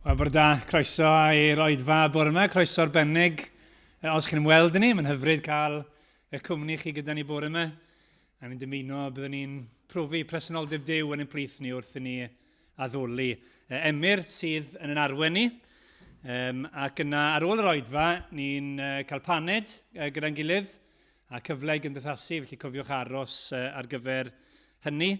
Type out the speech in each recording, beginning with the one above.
Wel, bod da, croeso i'r oedfa bore yma, croeso arbennig. Os chi'n ymweld â ni, mae'n hyfryd cael y cwmni chi gyda ni bore yma. A ni'n dymuno byddwn ni'n profi presenoldeb Duw yn ein plith ni wrth i ni addoli. Emyr sydd yn yn arwen ni. Ac yna ar ôl yr oedfa, ni'n cael paned gyda'n gilydd a cyfle i gymdeithasu, felly cofiwch aros ar gyfer hynny.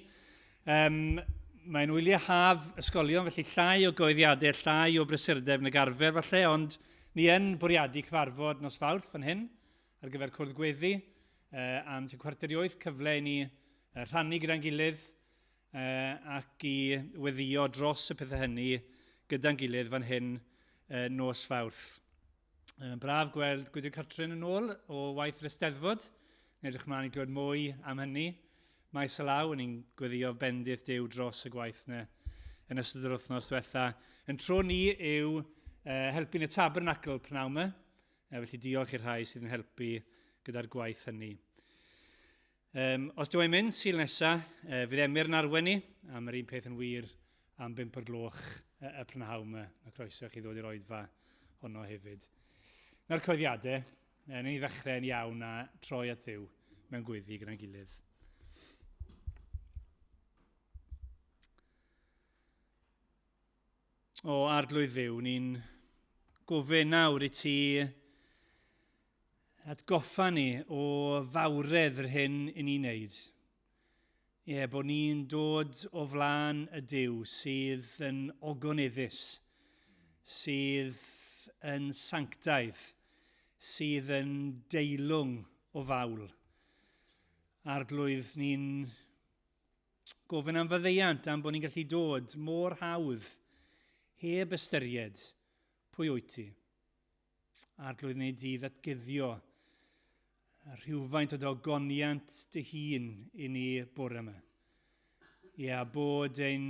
Mae'n wylio haf ysgolion, felly llai o goeddiadau, llai o brysurdeb nag arfer falle, ond ni yn bwriadu cyfarfod nos Fawrth fan hyn ar gyfer cwrdd gweddi am kwarter i 8 cyfle i ni rhannu gyda'n gilydd ac i weddio dros y pethau hynny gyda'n gilydd fan hyn nos Fawrth. Braf gweld Gwydion Catrin yn ôl o waith yr Eisteddfod. Ni'n edrych ymlaen i glywed mwy am hynny. Maes y law, ni'n gweddio bendith Duw dros y gwaith yna yn ystod yr wythnos diwetha. Yn tro ni yw helpu'n y tabernacl prynawn yma, felly diolch i'r rhai sydd yn helpu gyda'r gwaith hynny. Os dwi'n mynd syl nesaf, fydd Emyr yn arwen ni, a mae'r un peth yn wir am 5 o'r gloch y prynawn yma. Mae croeso chi ddod i'r oedfa honno hefyd. Na'r coeddiadau, ni'n i ddechrau'n iawn a troi at Dduw mewn gweddi gyda'n gilydd. O arglwydd Dduw, ni'n gofyn nawr i ti atgoffa ni o fawredd yr hyn i ni'n neud. Bod ni'n dod o flaen y Duw sydd yn ogoneddus, sydd yn sanctaidd, sydd yn deilwng o fawl. Arglwydd, ni'n gofyn am faddeuant am bod ni'n gallu dod mor hawdd heb ystyried pwy wyt ti. Arglwydd neu di ddatgyddio rhywfaint o dogoniant dy hun i ni bore yma. Bod ein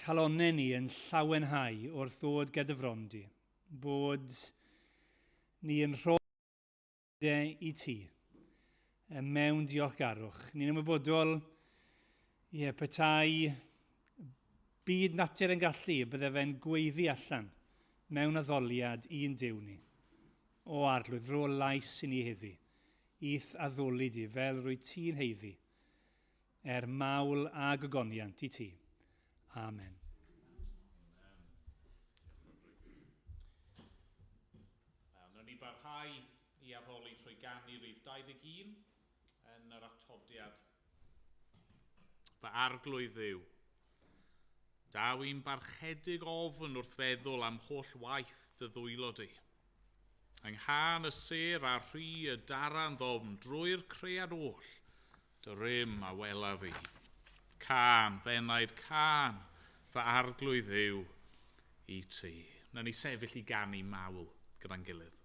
calonau ni yn llawenhau wrth ddod gyda di. Bod ni yn rhoi i ti mewn diolchgarwch. Ni'n ymwybodol petai byd natur yn gallu, bydde fe'n gweiddi allan mewn addoliad i'n Duw ni. O arglwydd, ro lais i ni heddi, i'th addoli di fel rwy ti'n heiddi, mawl a gogoniant i ti. Amen. Nawr ni barhau i addoli trwy ganu rhif 21 yn yr atodiad. Fy arglwydd Dduw. Daw i'n barchedig ofn wrth feddwl am holl waith dy ddwylo di. Yng nghan y ser a rhy y daran ddofn drwy'r cread oll, dy rym a wela fi. Can, fenaid can, fy arglwydd Dduw i ti. Na ni sefyll i ganu mawl gyda'n gilydd.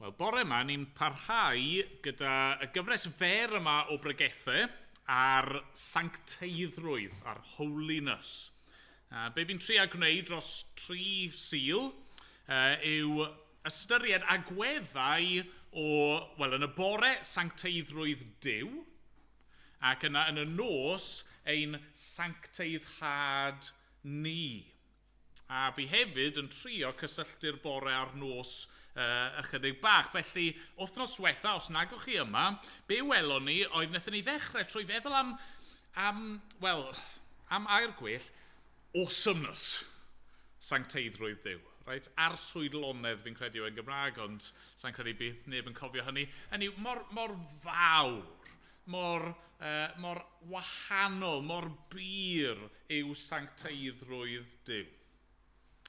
Wel, bore yma ni'n parhau gyda y gyfres fer yma o bregethau ar sancteiddrwydd, ar holiness. Be fi'n trio gwneud dros 3 sil yw ystyried agweddau o, wel, yn y bore, sancteiddrwydd Duw, ac yna yn y nos, ein sancteiddhad ni. A fi hefyd yn trio cysylltu'r bore a'r nos ychydig bach. Felly, wythnos diwetha, os nagwch chi yma, be welon ni oedd wnaethon ni ddechrau trwy feddwl am air gwell, awesomeness, sancteiddrwydd Duw. Right? Arswydlonedd fi'n credu yn Gymraeg, ond sa'n credu bydd neb yn cofio hynny. Hynny, mor fawr, mor wahanol, mor bir yw sancteiddrwydd Duw.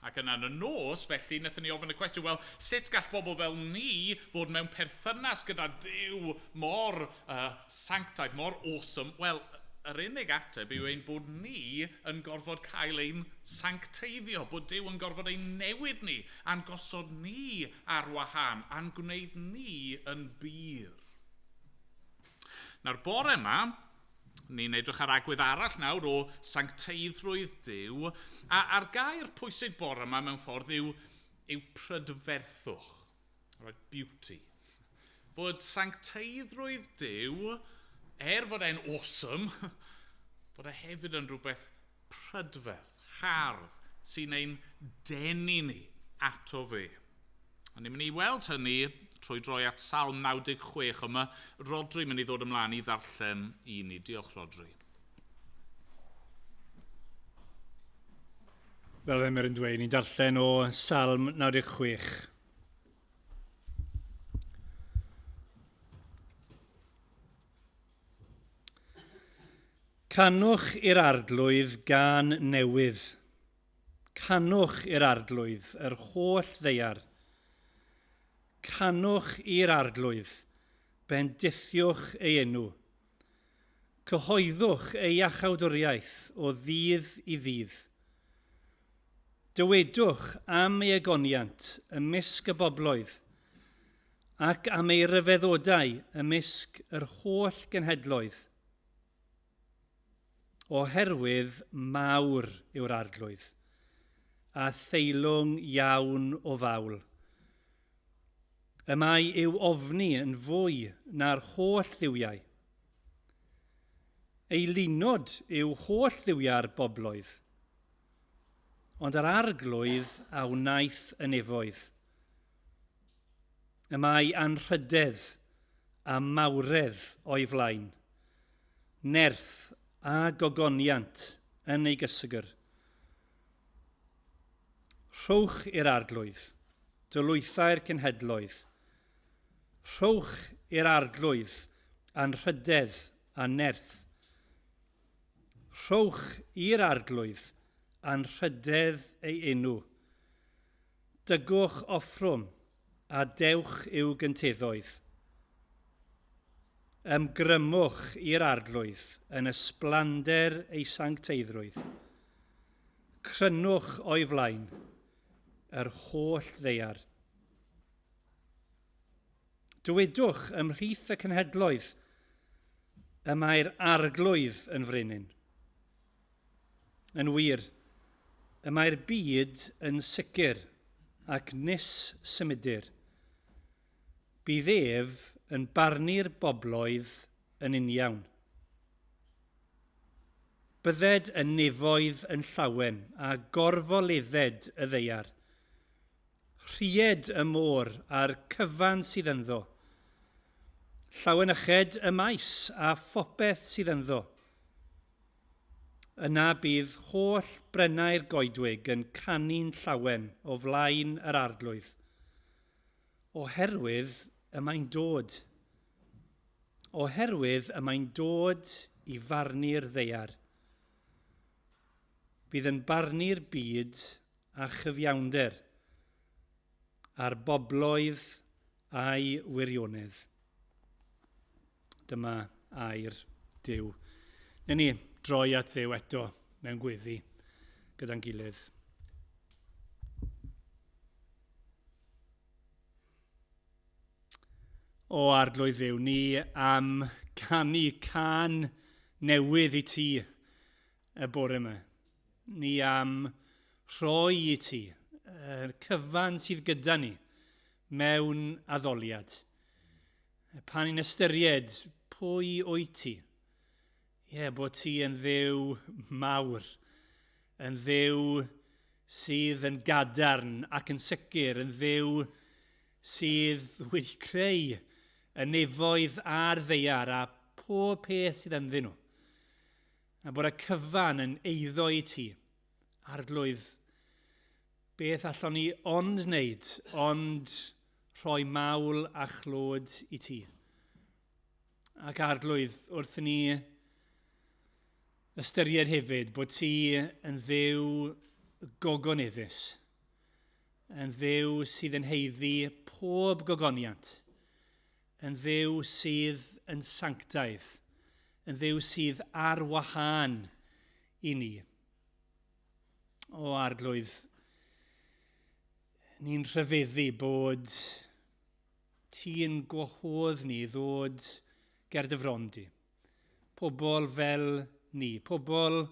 Ac yna yn y nos, felly, wnaethon ni ofyn y cwestiwn, wel, sut gall bobl fel ni fod mewn perthynas gyda Duw mor sanctaidd, mor awesome? Wel, yr unig ateb yw ein bod ni yn gorfod cael ein sancteiddio, bod Duw yn gorfod ein newid ni, a'n gosod ni ar wahân, a'n gwneud ni yn bir. Nawr, bore yma, ni'n edrych ar agwedd arall nawr o sancteiddrwydd Duw, a'r gair pwysig bore yma mewn ffordd yw prydferthwch, right, beauty. Fod sancteiddrwydd Duw, fod e'n awesome, fod e hefyd yn rhywbeth prydferth, hardd, sy'n ein denu ni ato fe. A ni'n mynd i weld hynny trwy droi at Salm 96, yma Rodri mynd i ddod ymlaen i ddarllen i ni. Diolch, Rodri. Fel Emyr yn dweud, ni'n darllen o Salm 96. Canwch i'r arglwydd gan newydd. Canwch i'r arglwydd, yr holl ddeiar. Canwch i'r arglwydd, bendithiwch ei enw. Cyhoeddwch ei achawdwriaeth o ddydd i ddydd. Dywedwch am ei egoniant ymysg y bobloedd, ac am ei ryfeddodau ymysg yr holl genhedloedd. Oherwydd mawr yw'r arglwydd, a theilwng iawn o fawl. Y mae i'w ofni yn fwy na'r holl dduwiau. Ei lunod yw holl dduwiau'r bobloedd, ond yr arglwydd a wnaeth y nefoedd. Y mae anrhydedd a mawredd o'i flaen, nerth a gogoniant yn ei gysgyr. Rhowch i'r arglwydd, dylwythau'r cenhedloedd. Rhowch i'r arglwydd anrhydedd a nerth. Rhowch i'r arglwydd anrhydedd ei enw. Dygwch offrwm a dewch i'w gynteddoedd. Ymgrymwch i'r arglwydd yn ysblander ei sancteiddrwydd. Crynwch o'i flaen yr holl ddeiar. Dywedwch ymhlith y cenhedloedd, y mae'r arglwydd yn frenin. Yn wir, y mae'r byd yn sicr ac nis symudur. Bydd ef yn barnu'r bobloedd yn uniawn. Bydded y nefoedd yn llawen a gorfoledded y ddeiar. Rhied y môr a'r cyfan sydd ynddo. Llawenyched y maes a phopeth sydd ynddo. Yna bydd holl brennau'r goedwig yn canu'n llawen o flaen yr arglwydd. Oherwydd y mae'n dod. Oherwydd y mae'n dod i farnu'r ddeiar. Bydd yn barnu'r byd a chyfiawnder a'r bobloedd a'i wirionedd. Dyma air Duw. Newn ni droi at Dduw eto mewn gweddi gyda'n gilydd. O arglwydd Dduw, ni am canu can newydd i ti y bore yma. Ni am rhoi i ti y cyfan sydd gyda ni mewn addoliad. Pan ni'n ystyried pwy wyt ti. Bod ti yn dduw mawr, yn dduw sydd yn gadarn ac yn sicr, yn dduw sydd wedi creu y nefoedd a'r ddeiar a pob peth sydd ynddyn nhw. A bod y cyfan yn eiddo i ti, arglwydd, beth allwn ni ond wneud, ond rhoi mawl a chlod i ti. Ac arglwydd, wrth ni ystyried hefyd bod ti yn dduw gogoneddus, yn dduw sydd yn heiddi pob gogoniant, yn dduw sydd yn sanctaidd, yn dduw sydd ar wahân i ni. O arglwydd, ni'n rhyfeddu bod ti'n gwahodd ni ddod ger dy fron di. Pobl fel ni, pobl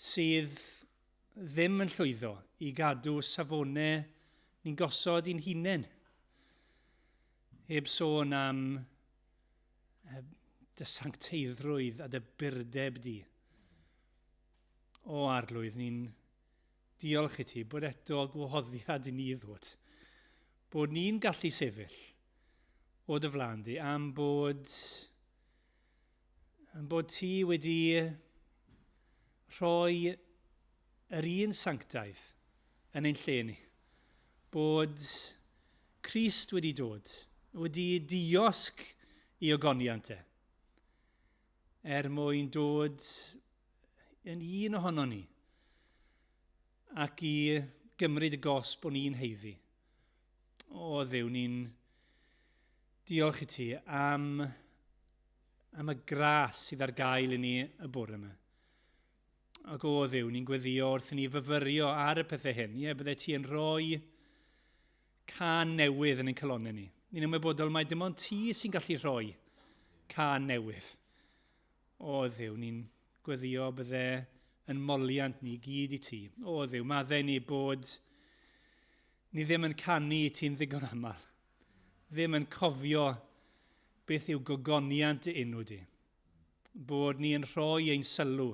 sydd ddim yn llwyddo i gadw safonau ni'n gosod i'n hunain. Heb sôn am dy sancteiddrwydd a dy byrdeb di. O arglwydd, ni'n diolch i ti bod eto gwahoddiad i ni ddod. Bod ni'n gallu sefyll o dy flaen di am bod ti wedi rhoi yr un sanctaidd yn ein lle ni. Bod Crist wedi dod, wedi diosg i ogoniant e, mwyn dod yn un ohono ni ac i gymryd y gosb o'n ni'n heiddi. O Dduw, ni'n diolch i ti am y gras sydd ar gael i ni y bore yma. Ac o Dduw, ni'n gweddio wrth ni fyfyrio ar y pethau hyn. Byddai ti yn rhoi can newydd yn ein calonau ni. Ni'n ymwybodol mai dim ond ti sy'n gallu rhoi can newydd. O Dduw, ni'n gweddio byddai yn moliant ni gyd i ti. O Dduw, maddau ni bod ni ddim yn canu i ti'n ddigon aml. Ddim yn cofio beth yw gogoniant y enw di. Bod ni yn rhoi ein sylw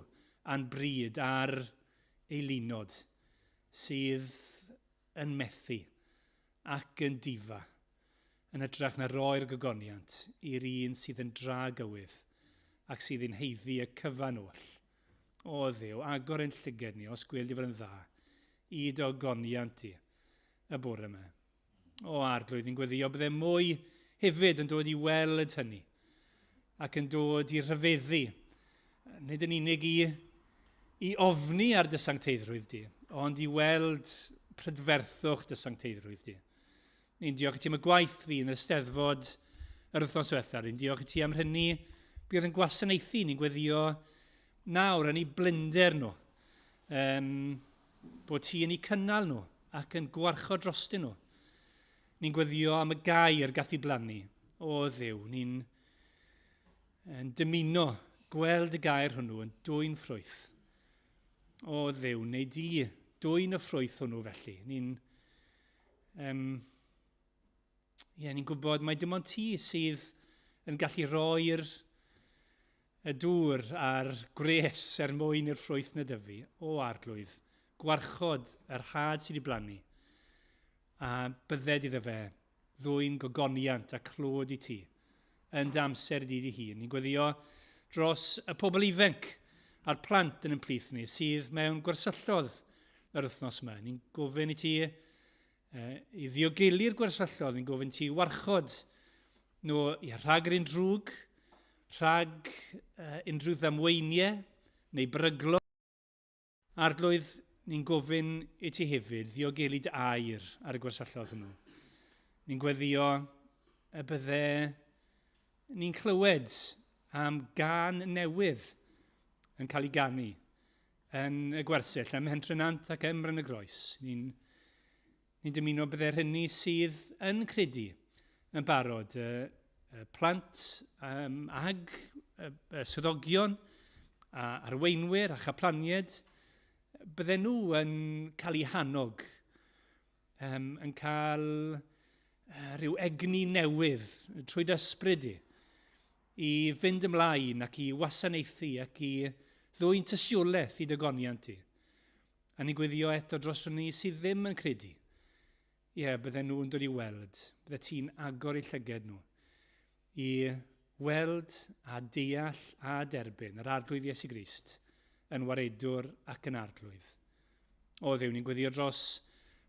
a'n bryd ar eilinod sydd yn methu ac yn difa yn hytrach na roi'r gogoniant i'r un sydd yn dragywydd ac sydd yn heiddi y cyfan oll. O Dduw, agor ein llygad ni os gwyl di fod yn dda i dy ogoniant ti y bore yma. O arglwydd, ni'n gweddio byddai mwy hefyd yn dod i weld hynny ac yn dod i rhyfeddu, nid yn unig i ofni ar dy sancteiddrwydd di, ond i weld prydferthwch dy sancteiddrwydd di. Ni'n diolch i ti am y gwaith fi yn y steddfod yr wythnos diwethaf. Ni'n diolch i ti am hynny bydd yn gwasanaethu. Ni'n gweddio nawr yn ei blinder nhw, bod ti yn ei cynnal nhw ac yn gwarchod drostyn nhw. Ni'n gweddio am y gair gath i blannu. O Dduw, ni'n dymuno gweld y gair hwnnw yn dwy'n ffrwyth. O Dduw, neu di dwy'n y ffrwyth hwnnw felly. Ni'n gwybod mai dim ond ti sydd yn gallu rhoi'r y dŵr a'r gres mwyn i'r ffrwyth na dyfu. O arglwydd, gwarchod yr had sydd wedi blannu a bydded iddo fe ddwy'n gogoniant a clod i ti yn dy amser dydd i hun. Ni'n gweddio dros y pobl ifanc a'r plant yn plith ni sydd mewn gwersyllodd yr wythnos yma. Ni'n gofyn i ti i ddiogelu'r gwersyllodd, ni'n gofyn ti warchod nhw i rhag yr un drwg, rhag unrhyw ddamweiniau neu bryglo. Arglwydd, ni'n gofyn i ti hefyd ddiogelu dy air ar y gwersyllodd nhw. Ni'n gweddio y byddai ni'n clywed am gan newydd yn cael ei ganu yn y gwersyll ym Mhentrynant ac Emryn y Groes. Ni'n dymuno byddai'r hynny sydd yn credu yn barod plant ag swyddogion, a arweinwyr a chaplanied, bydden nhw yn cael eu hanog, yn cael rhyw egni newydd trwy dysbryd i fynd ymlaen ac i wasanaethu ac i ddwy'n tystiolaeth i dygoniant i. A ni gweddio eto dros ni sydd ddim yn credu. Bydden nhw'n dod i weld, bydde ti'n agor eu llyged nhw i weld a deall a derbyn yr arglwydd Iesu Grist yn waredwr ac yn arglwydd. O Dduw, ni'n gweddio dros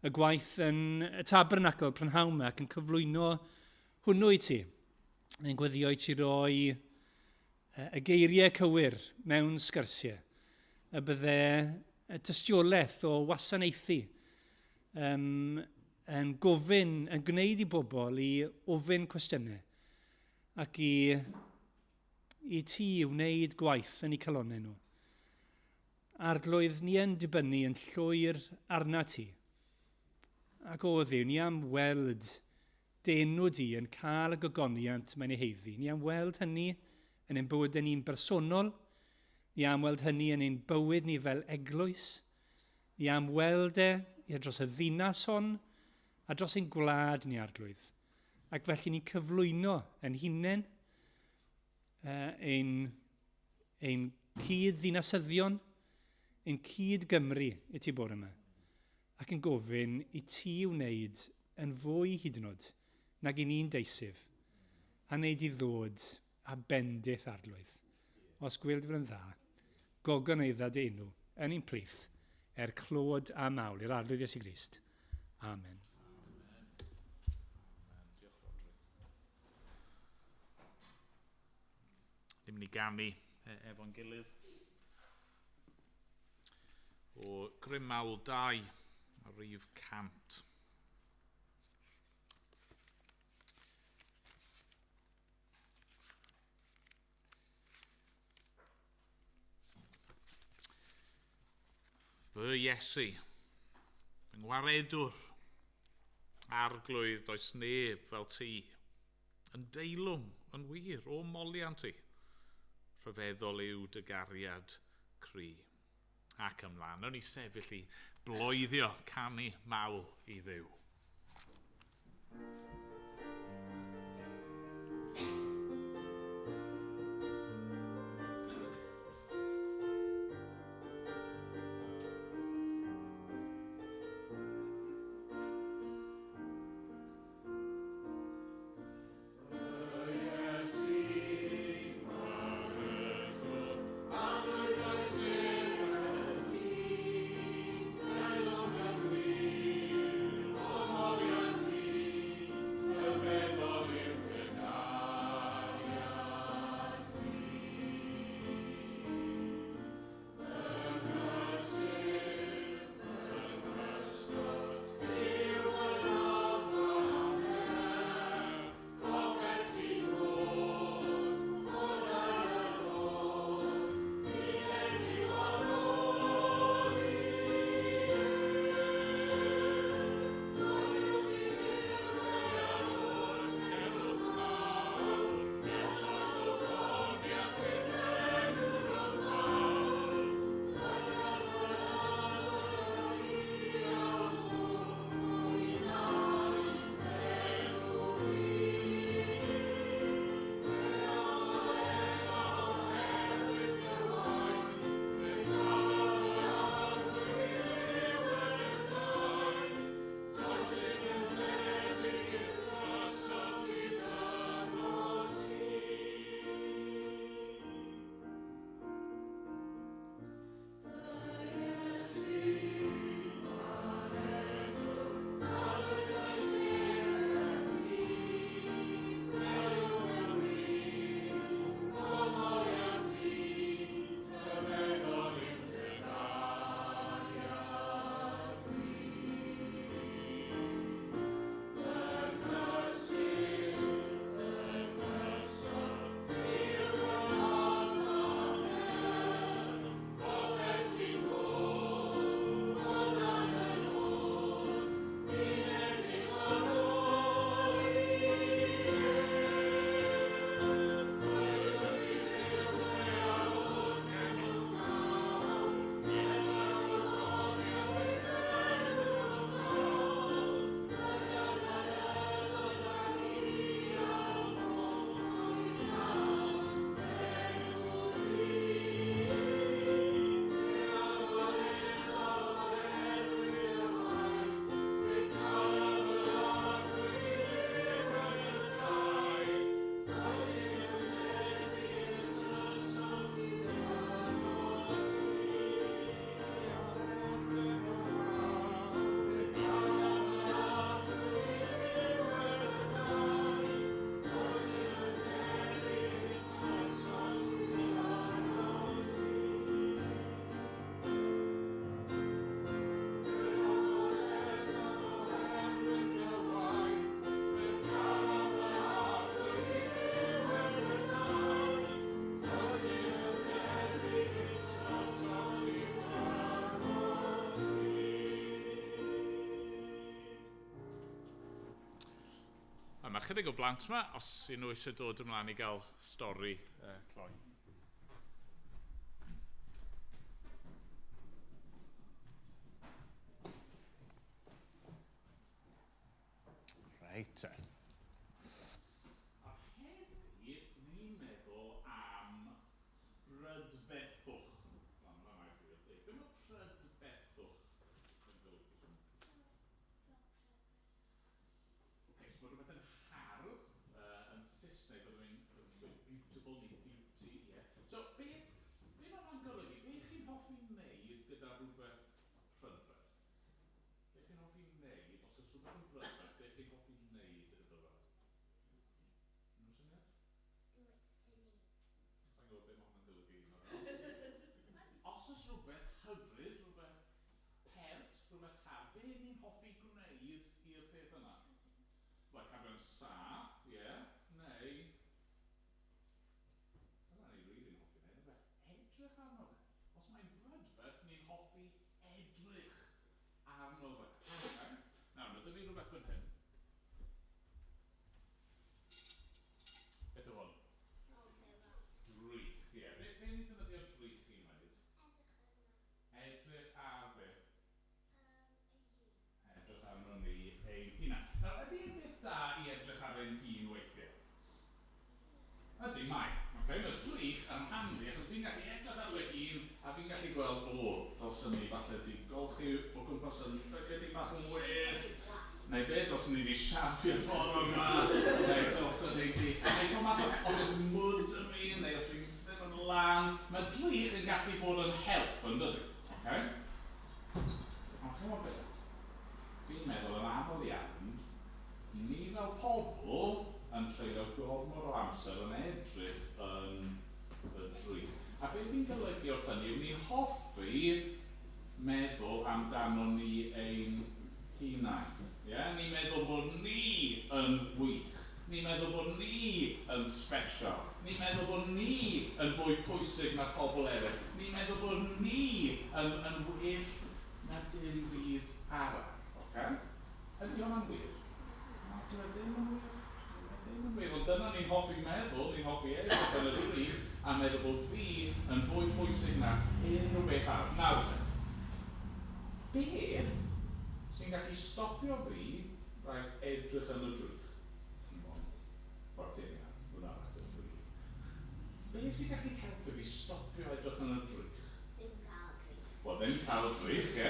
y gwaith yn y tabernacl prynhawn ac yn cyflwyno hwnnw i ti. Ni'n gweddio i ti roi y geiriau cywir mewn sgyrsiau. Y bydde y tystiolaeth o wasanaethu yn gofyn, yn gwneud i bobl i ofyn cwestiynau ac i ti wneud gwaith yn eu calonau nhw. Arglwydd ni yn dibynnu yn llwyr arna ti. Ac o Dduw, ni am weld denw di yn cael y gogoniant mae'n ei heiddi. Ni am weld hynny yn ein bywyd ni'n bersonol. Ni am weld hynny yn ein bywyd ni fel eglwys. Ni am weld dros y ddinas hon a dros ein gwlad ni arglwydd. Ac felly ni'n cyflwyno yn hunain ein cyd ddinasyddion, ein cyd Gymru i ti bore yma. Ac yn gofyn i ti wneud yn fwy hyd yn oed nag i ni'n deisif a wneud i ddod a bendith arglwydd. Os gweld fod yn dda, gogon ei ddad enw yn ein plith clod a mawl i'r arglwydd Iesu Grist. Amen. Ni'n mynd i ganu efo'n gilydd o Grymawl 2, a rhif 100. Fy Iesu, yng ngwaredwr, arglwydd does neb fel ti, yn deilwng yn wir o molian ti, rhyfeddol yw dy gariad cry. Ac ymlaen, nawn ni sefyll i bloeddio canu mawl i Dduw. Thank you. A mae chydig o blant yma, os ydyn nhw eisiau dod ymlaen i gael stori cloi. Reit. A heddi, ni'n meddwl am brydferthwch. Be mae brydferthwch yn golygu? Okay, so mae rhywbeth yn hardd, yn Saesneg, byddwn ni'n dweud beautiful neu beauty, yeah. So, be mae hwnna'n golygu? Be chi'n hoffi wneud gyda rhywbeth prydferth? Be chi'n hoffi wneud, os oes rhywbeth yn brydferth, be chi'n hoffi wneud iddo fe? Unrhyw syniad? Sa'n gwybod be mae hwnna'n golygu? Os oes rhywbeth hyfryd, rhywbeth pert, rhywbeth hardd, be ni'n hoffi gwneud i'r peth yna? Wel, cadw'n saff, ie, neu... Dyna ni'n rili'n hoffi wneud, rhywbeth edrych arno fe. Os mae'n brydferth, ni'n hoffi edrych arno fe. Okay. Nawr, mae dyfu rhywbeth fan hyn. Beth yw hwn? Drych, ie. Be ni'n defnyddio drych i wneud? Edrych ar be? Edrych arno ni ein hunan. Nawr, ydy yn beth da i edrych ar ein hun weithiau? Ydy, mae. Okay? Mae drych yn handi, achos fi'n gallu edrych ar fy hun, a fi'n gallu gweld, dylsyn ni falle di golchi o gwmpas yn ychydig bach yn well, neu be, dylsyn ni di siaffu'r ffordd yma, neu dylsyn ni di... Neu os oes mwd yn fi, neu os fi'n ddim yn lan, mae drych yn gallu bod yn help, yn dydy. Okay? Ond chi'n meddwl beth? Fi'n meddwl yn aml iawn, ni fel pobl yn treulio gormod o amser yn edrych yn y drych. A beth fi'n golygu wrth hynny yw ni'n hoffi meddwl amdano ni ein hunain. Yeah? Ni'n meddwl bod ni yn wych. Ni'n meddwl bod ni yn special. Ni'n meddwl bod ni yn fwy pwysig na pobl eraill. Ni'n meddwl bod ni yn well na dim byd arall. Okay? Ydy hwnna'n wir? No, dwi ddim yn wir. Ond dyna ni'n hoffi meddwl, ni'n hoffi edrych yn y drych, a meddwl bod fi yn fwy pwysig na unrhyw beth arall. Nawr, beth sy'n gallu stopio fi rhag edrych yn y drych? Wel, ti'n iawn, hwnna at y drych. Beth sy'n gallu helpu fi stopio edrych yn y drych? Ddim cael drych. Wel, ddim cael drych, ie.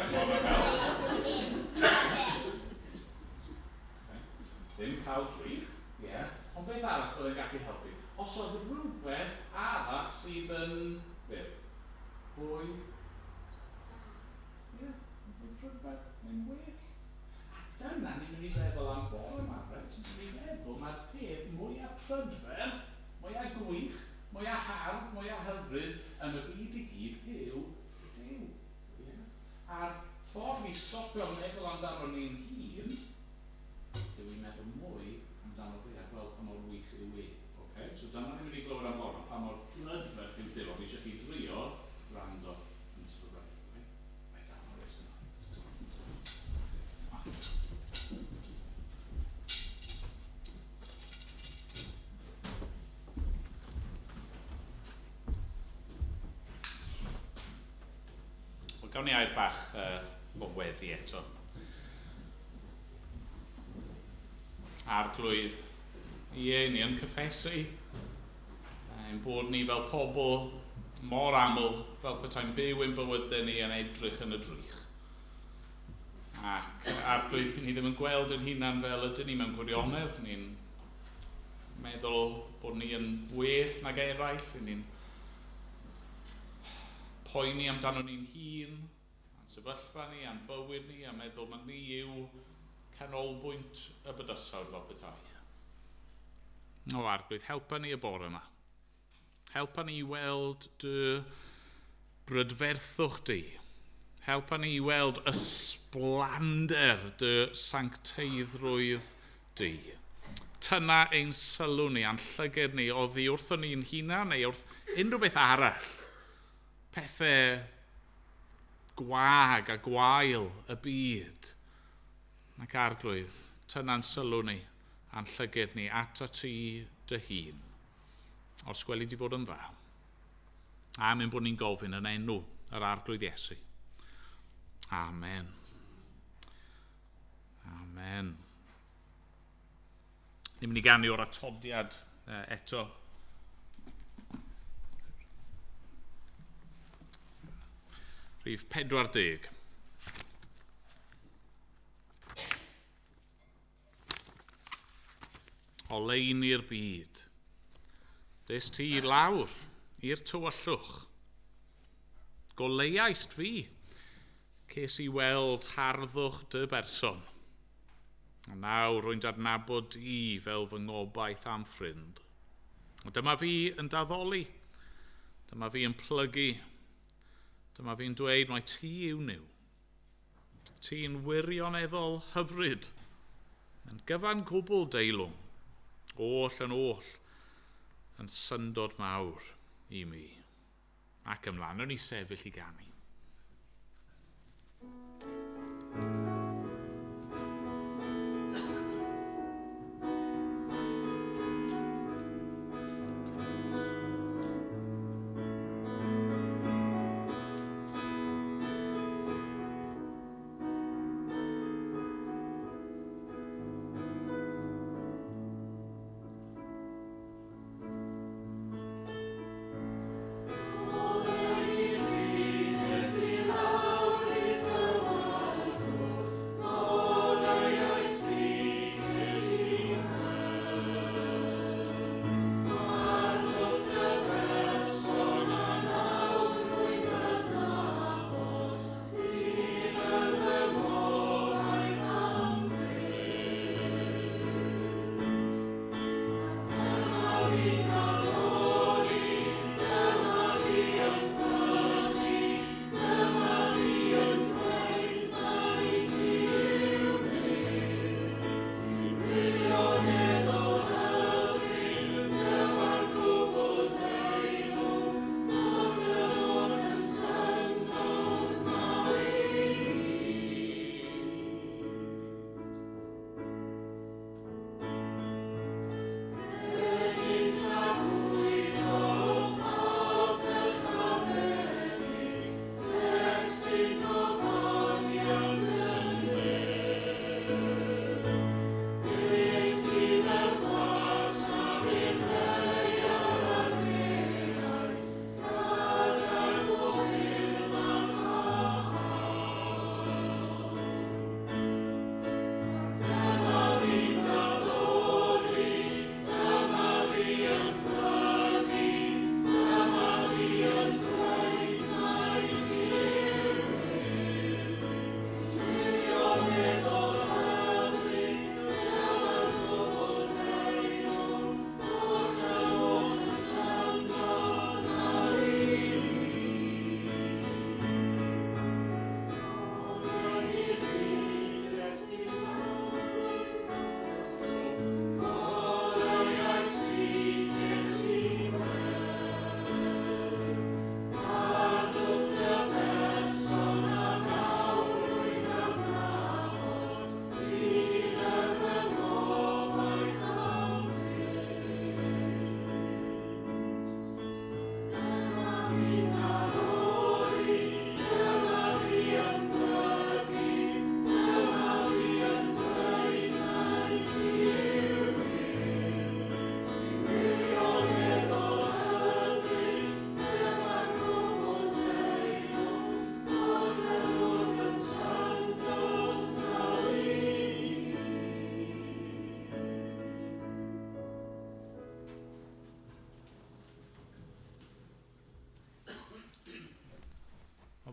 Ddim cael drych. Ie, ond beth arall bod e'n gallu helpu? Os oedd rhywbeth arall sydd yn... beth? Fwy? Ie, fwy prydferth neu'n well. A dyna ni'n mynd i feddwl am bore yma, reit? Ni'n mynd i feddwl mae'r peth mwyaf prydferth, mwyaf gwych, mwyaf hardd, mwyaf hyfryd yn y byd i gyd yw Duw. Ie? A'r ffordd i stopio meddwl amdano ni'n hun yw i meddwl mwy amdano fi a gweld pa mor wych yw i. Okay? So dyna ni'n mynd i glywed am bore, pa mor brydferth yw Duw. Fi eisiau chi drio rando yn ysgrifennu. Mae dan o'r rest yna. Wel, gawn ni air bach o weddi eto. Arglwydd, ie, ni yn cyffesu. Ein bod ni fel pobl mor aml, fel petai'n byw ein bywydau ni yn edrych yn y drych. Ac arglwydd, ni ddim yn gweld yn hunan fel ydyn ni mewn gwirionedd. Ni'n meddwl bod ni yn well nag eraill. Ni'n poeni amdano ni'n hun, a'n sefyllfa ni, a'n bywyd ni, a meddwl mae ni yw canolbwynt y bydysawd fel petai. O arglwydd, helpa ni y bore yma. Helpa ni i weld dy brydferthwch di. Helpa ni i weld ysblander dy sancteiddrwydd di. Tyna ein sylw ni a'n llyged ni oddi wrthon ni'n hunan neu wrth unrhyw beth arall. Pethau gwag a gwael y byd. Ac arglwydd, tyna'n sylw ni a'n llyged ni ato ti dy hun, os gweli di fod yn dda. A mynd bod ni'n gofyn yn enw yr arglwydd Iesu. Amen. Amen. Ni'n mynd i ganu o'r atodiad eto. Rhif 40. O lein i'r byd, des ti lawr i'r tywyllwch. Goleuaist fi, ces i weld harddwch dy berson. A nawr rwy'n adnabod i fel fy ngobaith am ffrind. Dyma fi yn daddoli, dyma fi yn plygu, dyma fi'n dweud mai ti yw niw. Ti'n wirioneddol hyfryd, yn gyfan gwbl deilwng, oll, yn syndod mawr i mi. Ac ymlaen, o'n i sefyll i ganu.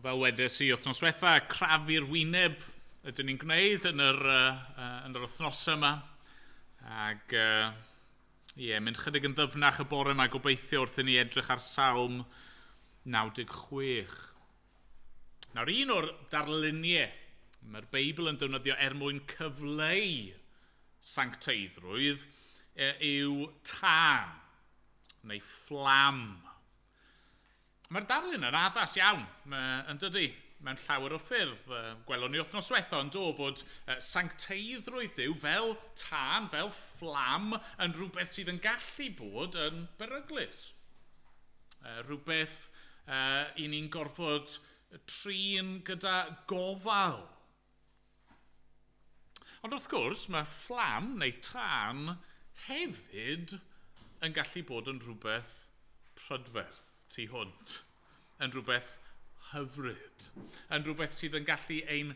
Fel wedes i wythnos diwetha, crafu'r wyneb ydyn ni'n gwneud yn yr wythnos yma. Ac mynd chydig yn ddyfnach y bore yma, gobeithio wrth i ni edrych ar Salm 96. Nawr, un o'r darluniau mae'r Beibl yn defnyddio mwyn cyfleu sancteiddrwydd yw tân neu fflam. Mae'r darlun yn addas iawn, yn dydy. mewn llawer o ffyrdd. Gwelwn ni wythnos diwetha yn do fod sancteiddrwydd Duw fel tân, fel fflam, yn rhywbeth sydd yn gallu bod yn beryglus. Rhywbeth i ni'n gorfod trin gyda gofal. Ond wrth gwrs, mae fflam neu tân hefyd yn gallu bod yn rhywbeth prydferth tu hwnt, yn rhywbeth hyfryd, yn rhywbeth sydd yn gallu ein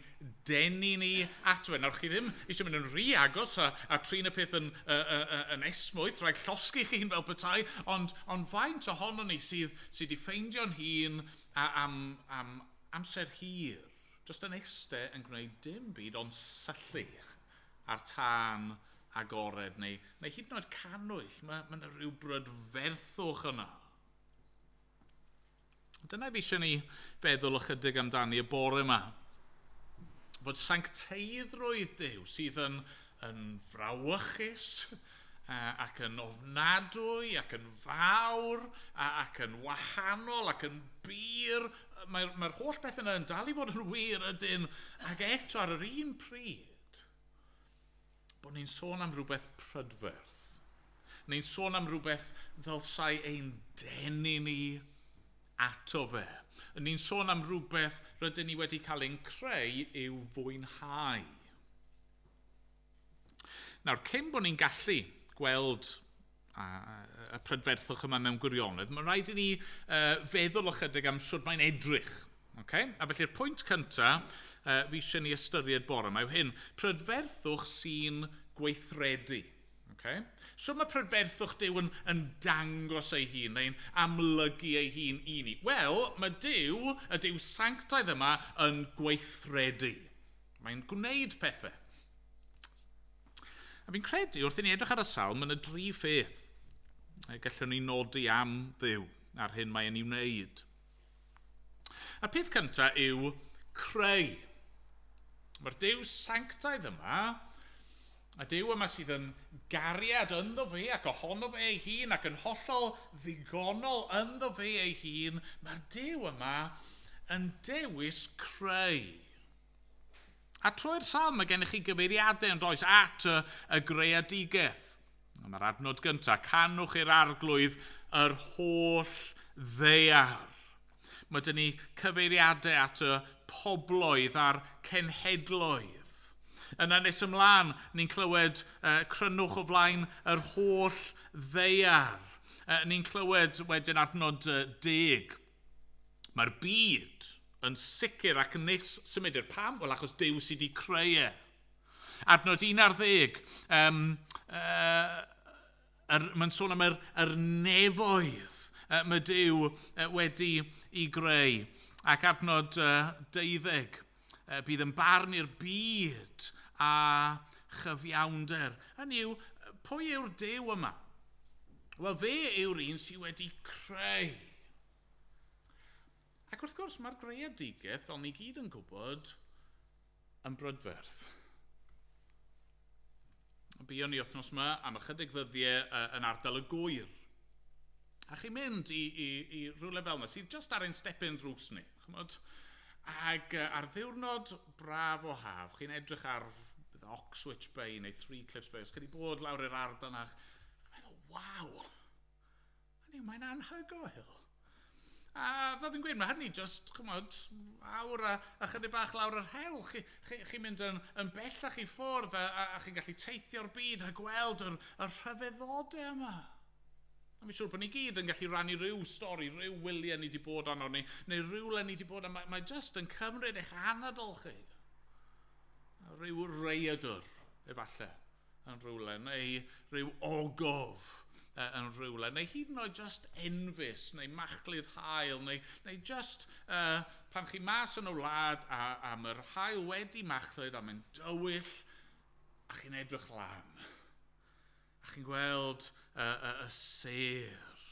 denu ni atwe. Nawr, chi ddim eisiau mynd yn rhy agos a trin y peth yn esmwyth, rhaid llosgu chi'n fel petai, ond faint ohono ni sydd i ffeindio'n hun am amser hir, jyst yn eistedd yn gwneud dim byd ond syllu ar tân agored, neu hyd yn oed canwyll, mae yna rhyw brydferthwch yna. Dyna fi eisiau ni feddwl ychydig amdani y bore yma. Fod sancteiddrwydd Duw sydd yn frawychus ac yn ofnadwy ac yn fawr ac yn wahanol ac yn bir. Mae'r holl beth yna yn dal i fod yn wir ydyn, ac eto ar yr un pryd bod ni'n sôn am rhywbeth prydferth. Ni'n sôn am rhywbeth ddylsai ein denu ni ato fe. Ni'n sôn am rhywbeth rydyn ni wedi cael ein creu i'w fwynhau. Nawr, cyn bod ni'n gallu gweld y prydferthwch yma mewn gwirionedd, mae rhaid i ni feddwl ychydig am sut mae'n edrych. Okay? A felly'r pwynt cyntaf fi eisiau ni ystyried bore yma yw hyn, prydferthwch sy'n gweithredu. Okay? So mae prydferthwch Duw yn dangos ei hun, neu'n amlygu ei hun i ni. Wel, mae Duw, y Duw sanctaidd yma, yn gweithredu. Mae'n gwneud pethau. A fi'n credu, wrth i ni edrych ar y Salm, yn y 3 pheth gallwn ni nodi am Dduw ar hyn mae'n ei wneud. A'r peth cyntaf yw creu. Mae'r Duw sanctaidd yma, a Duw yma sydd yn gariad ynddo fe ac ohono fe ei hun ac yn hollol ddigonol ynddo fe ei hun, mae'r Duw yma yn dewis creu. A trwy'r Salm mae gennych chi gyfeiriadau yn does at y greadigaeth. Mae'r adnod gyntaf, canwch i'r arglwydd yr holl ddaear. Mae dyn ni cyfeiriadau at y pobloedd a'r cenhedloedd. Yna nes ymlaen, ni'n clywed crynwch o flaen yr holl ddaear. Ni'n clywed wedyn adnod 10. Mae'r byd yn sicr ac yn nes symud i'r pam, wel achos Duw sydd wedi creu e. Adnod 11, mae'n sôn am yr nefoedd mae Duw wedi ei greu. Ac adnod 12, bydd yn barn i'r byd a chyfiawnder. Hynny yw, pwy yw'r Duw yma? Wel, fe yw'r un sydd wedi creu. Ac wrth gwrs, mae'r greadigaeth, fel ni gyd yn gwybod, yn brydferth. Buon ni wythnos yma am ychydig ddyddiau yn ardal y gwyr. A chi'n mynd i rhywle fel yna, sydd just ar ein stepyn drws ni. Ac ar ddiwrnod braf o haf, chi'n edrych ar Oxwich Bay neu Three Cliffs Bay, os chi wedi bod lawr i'r ardal yna, chi'n meddwl, waw, mae'n anhygoel. A fel fi'n gweud, mae hynny just, awr a chydig bach lawr yr hewl. Chi'n mynd yn bellach i ffwrdd a chi'n gallu teithio'r byd a gweld yr rhyfeddodau yma. A fi'n siŵr bod ni gyd yn gallu rannu rhyw stori, rhyw wylio ni wedi bod arno ni, neu rhywle ni wedi bod arno. Mae just yn cymryd eich anadl chi. Rhyw reidr, efallai, yn rhywle, neu rhyw ogof yn rhywle, neu hyd yn oed just enfys, neu machlud hael, neu just pan chi mas yn y wlad a mae'r hael wedi machlud a mae'n dywyll, a chi'n edrych lan. A chi'n gweld y sêr.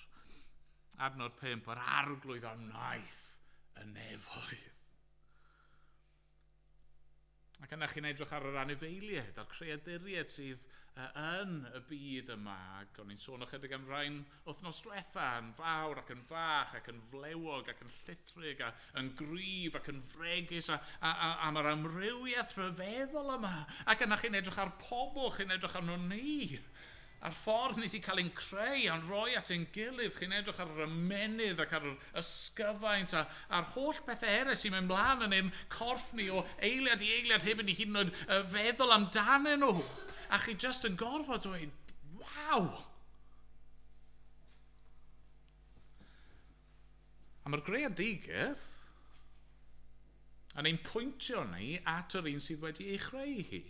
Adnod 5, yr arglwydd am naeth y nefoedd. Ac yna chi'n edrych ar yr anifeiliaid, a'r creaduriaid sydd yn y byd yma. Ac o'n i'n sôn ychydig am rhain wythnos diwetha, yn fawr ac yn fach ac yn flewog ac yn llithrig a yn gryf ac yn fregus a mae'r amrywiaeth rhyfeddol yma. Ac yna chi'n edrych ar pobl, chi'n edrych arno ni. A'r ffordd nes i cael ein creu a'n rhoi at ein gilydd, chi'n edrych ar yr ymenydd ac ar yr ysgyfaint a'r holl bethau eraill sy'n mynd mlaen yn ein corff ni o eiliad i eiliad heb yn ei hyd yn oed feddwl amdanyn nhw. A chi just yn gorfod dweud, waw! A mae'r greadigaeth yn ein pwyntio ni at yr un sydd wedi ei chreu hi.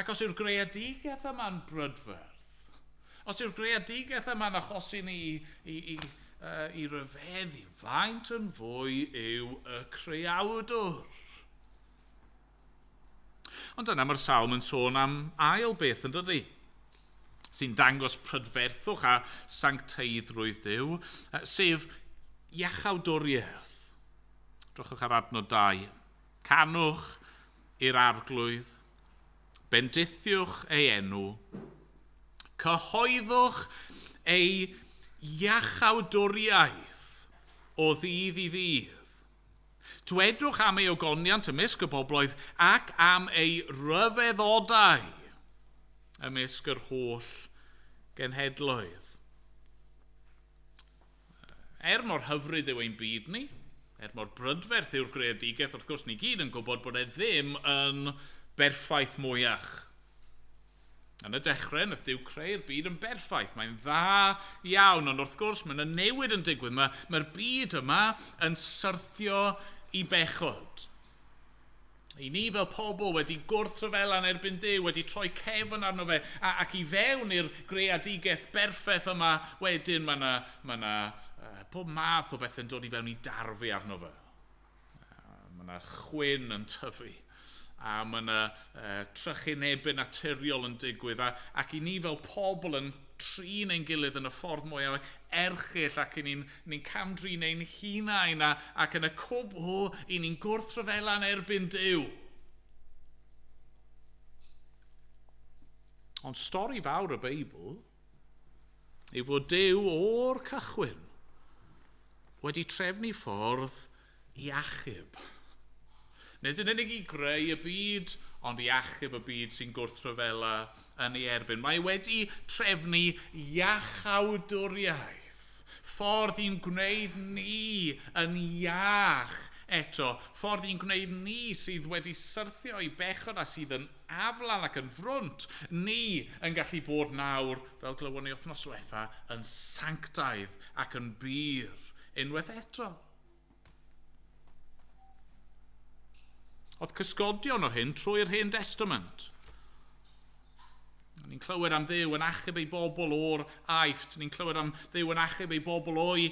Ac os yw'r greadigaeth yma'n brydferth, os yw'r greadigaeth yma'n achosi ni i ryfeddu, faint yn fwy yw y creawdwr. Ond yna mae'r Salm yn sôn am ail beth yn dydy, sy'n dangos prydferthwch a sancteiddrwydd Duw, sef iachawdwriaeth. Drwchwch ar adnod 2. Canwch i'r arglwydd, bendithiwch ei enw, cyhoeddwch ei iachawdwriaeth o ddydd i ddydd. Dwedwch am ei ogoniant ymysg y bobloedd ac am ei ryfeddodau ymysg yr holl genhedloedd. Mor hyfryd yw ein byd ni, mor brydferth yw'r greadigaeth, wrth gwrs ni gyd yn gwybod bod e ddim yn berffaith mwyach. Yn y dechrau, nath Duw creu'r byd yn berffaith. Mae'n dda iawn, ond wrth gwrs mae'n newid yn digwydd. Mae'r byd yma yn syrthio i bechod. I ni fel pobl wedi gwrthryfel yn erbyn Duw, wedi troi cefn arno fe, ac i fewn i'r greadigaeth berffaith yma, wedyn mae yna pob math o beth yn dod i fewn i darfu arno fe. Mae yna chwyn yn tyfu. A mae yna trychinebau naturiol yn digwydd, ac i ni fel pobl yn trin ein gilydd yn y ffordd mwyaf erchyll, ac ni'n camdrin ein hunain, ac yn y cwbl i ni'n gwrthryfel yn erbyn Duw. Ond stori fawr y Beibl yw fod Duw o'r cychwyn wedi trefnu ffordd i achub. Nid yn unig i greu y byd, ond i achub y byd sy'n gwrthryfela yn ei erbyn. Mae wedi trefnu iachawdwriaeth. Ffordd i'n gwneud ni yn iach eto. Ffordd i'n gwneud ni sydd wedi syrthio i bechod a sydd yn aflan ac yn frwnt. Ni yn gallu bod nawr, fel glywon ni wythnos diwetha, yn sanctaidd ac yn byr unwaith eto. Oedd cysgodion o hyn trwy'r Hen Testament. Ni'n clywed am Dduw yn achub ei bobl o'r Aifft. Ni'n clywed am Dduw yn achub ei bobl o'i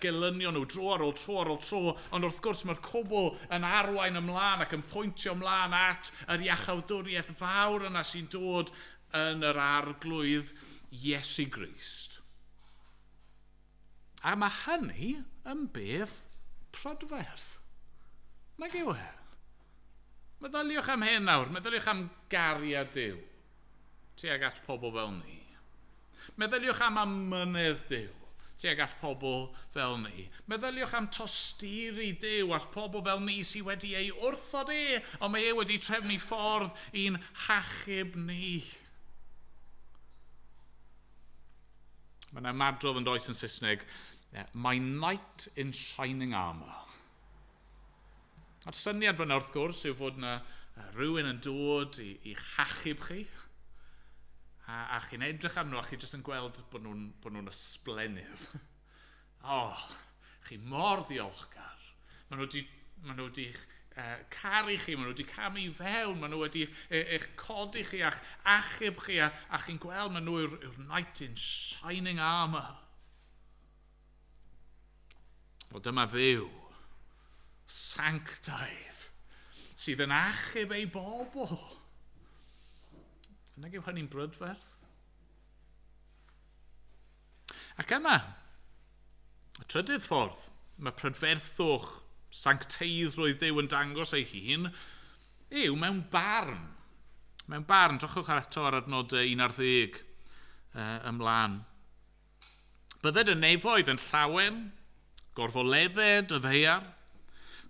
gelynio nhw tro ar ôl tro. Ond wrth gwrs mae'r cwbl yn arwain ymlaen ac yn pwyntio ymlaen at yr iachawdwriaeth fawr yna sy'n dod yn yr arglwydd Iesu Grist. A mae hynny yn beth prydferth. Nag yw e? Meddyliwch am hyn nawr, meddyliwch am gariad Duw tuag at pobl fel ni. Meddyliwch am amynedd Duw tuag at pobl fel ni. Meddyliwch am tosturi Duw at pobl fel ni sydd wedi ei wrthod ond mae e wedi trefnu ffordd i'n hachub ni. Mae yna madrodd yn does yn Saesneg, my knight in shining armour. A'r syniad fyna wrth gwrs yw fod yna rhywun yn dod i chachub chi, a chi'n edrych arno a chi jyst yn gweld bod nhw'n ysblenydd. Chi mor ddiolchgar. Maen nhw wedi caru chi, maen nhw wedi camu fewn, maen nhw wedi eich codi chi a'ch achub chi, a chi'n gweld maen nhw yw'r knight in shining armour. O dyma Dduw, sanctaidd, sydd yn achub ei bobl. Nag yw hynny'n brydferth? Ac yna, y trydydd ffordd, mae prydferthwch sancteiddrwydd Duw yn dangos ei hun, yw mewn barn. Mewn barn, drachwch eto ar adnodau 11 ymlaen. Bydded y nefoedd yn llawen, gorfoledded y ddeiar,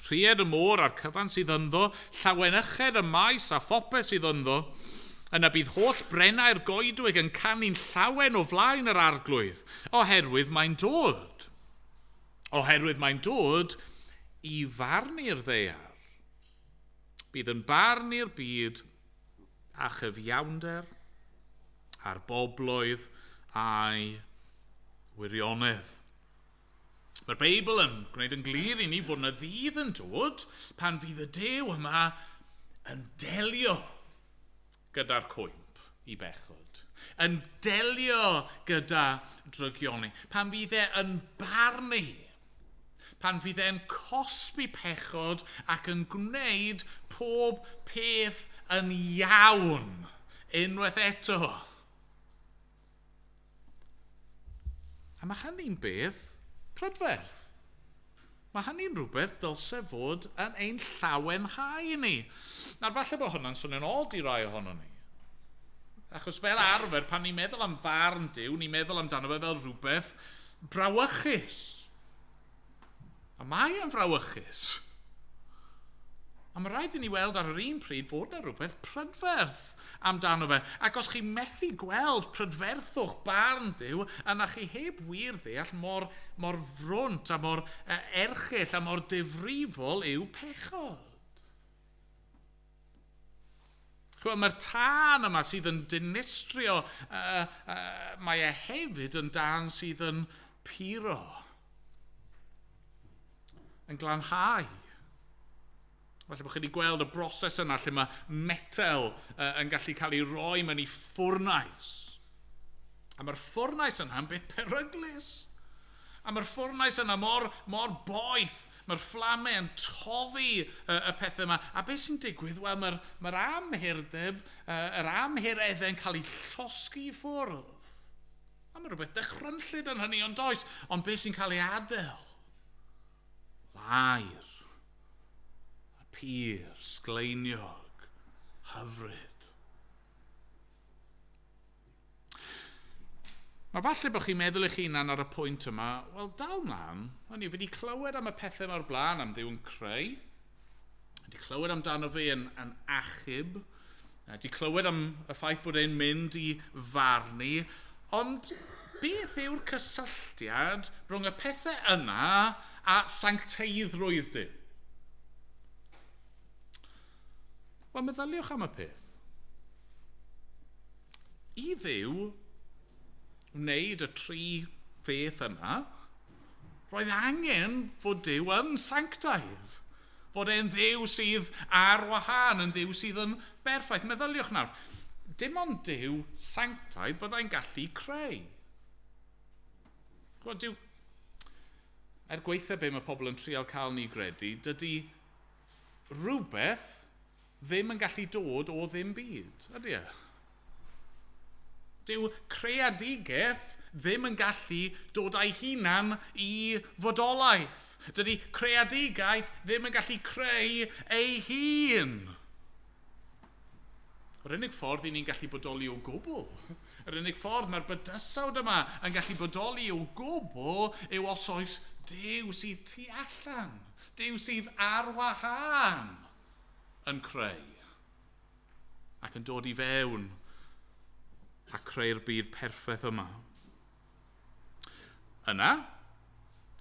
rhied y môr a'r cyfan sydd ynddo, llawen yched y maes a phopeth sydd ynddo, yna bydd holl brennau'r goedwig yn canu'n llawen o flaen yr arglwydd, oherwydd mae'n dod. Oherwydd mae'n dod i farnu'r ddeiar. Bydd yn barnu'r byd a chyfiawnder a'r bobloedd a'i wirionedd. Mae'r Beibl yn gwneud yn glir i ni fod yna ddydd yn dod pan fydd y Duw yma yn delio gyda'r cwymp i bechod. Yn delio gyda drygioni. Pan fydd e yn barnu. Pan fydd e'n cosbi pechod ac yn gwneud pob peth yn iawn unwaith eto. A mae hynny'n beth prydferth. Mae hynny'n rhywbeth dylse fod yn ein llawenhau ni. Nawr falle bod hwnna'n swnio'n od i rai ohono ni. Achos fel arfer, pan ni'n meddwl am farn Duw, ni'n meddwl amdano fe fel rhywbeth brawychus. A mae e'n frawychus. A mae rhaid i ni weld ar yr un pryd fod yna rhywbeth prydferth amdano fe. Ac os chi methu gweld prydferthwch barn Duw, yna chi heb wir ddeall mor frwnt a mor erchyll a mor difrifol yw pechod. Mae'r tân yma sydd yn dinistrio, mae e hefyd yn dan sydd yn puro. Yn glanhau. Falle bod chi wedi gweld y broses yna lle mae metel yn gallu cael ei roi mewn i ffwrnais. A mae'r ffwrnais yna yn beth peryglus. A mae'r ffwrnais yna mor boeth. Mae'r fflamau yn toddi y pethau yma. A beth sy'n digwydd? Wel, mae'r amhurdeb, yr amhiredd yn cael ei llosgu i ffwrdd. A mae rhywbeth dychrynllyd yn hynny, ond does. Ond beth sy'n cael ei adael? Lair, pyr, sgleiniog, hyfryd. Mae falle bod chi'n meddwl eich hunan ar y pwynt yma, wel dal mlaen, o'n i wedi clywed am y pethau mae'r blaen am Dduw yn creu, wedi clywed amdano fe yn achub, wedi clywed am y ffaith bod e'n mynd i farnu, ond beth yw'r cysylltiad rhwng y pethau yna a sancteiddrwydd Duw? Wel, meddyliwch am y peth. I Dduw wneud y tri pheth yna, roedd angen fod Duw yn sanctaidd. Fod e'n Dduw sydd ar wahân, yn Dduw sydd yn berffaith. Meddyliwch nawr, dim ond Duw sanctaidd fyddai'n gallu creu. Gwyd, Duw, gweithio be mae pobl yn trial cael ni gredu, dydy rhywbeth ddim yn gallu dod o ddim byd, ydy e? Dyw creadigaeth ddim yn gallu dod a'i hunan i fodolaeth. Dydy creadigaeth ddim yn gallu creu ei hun. Yr unig ffordd i ni'n gallu bodoli o gwbl, yr unig ffordd mae'r bydysawd yma yn gallu bodoli o gwbl yw os oes Duw sydd tu allan, Duw sydd ar wahân yn creu ac yn dod i fewn a creu'r byd perffaith yma. Yna,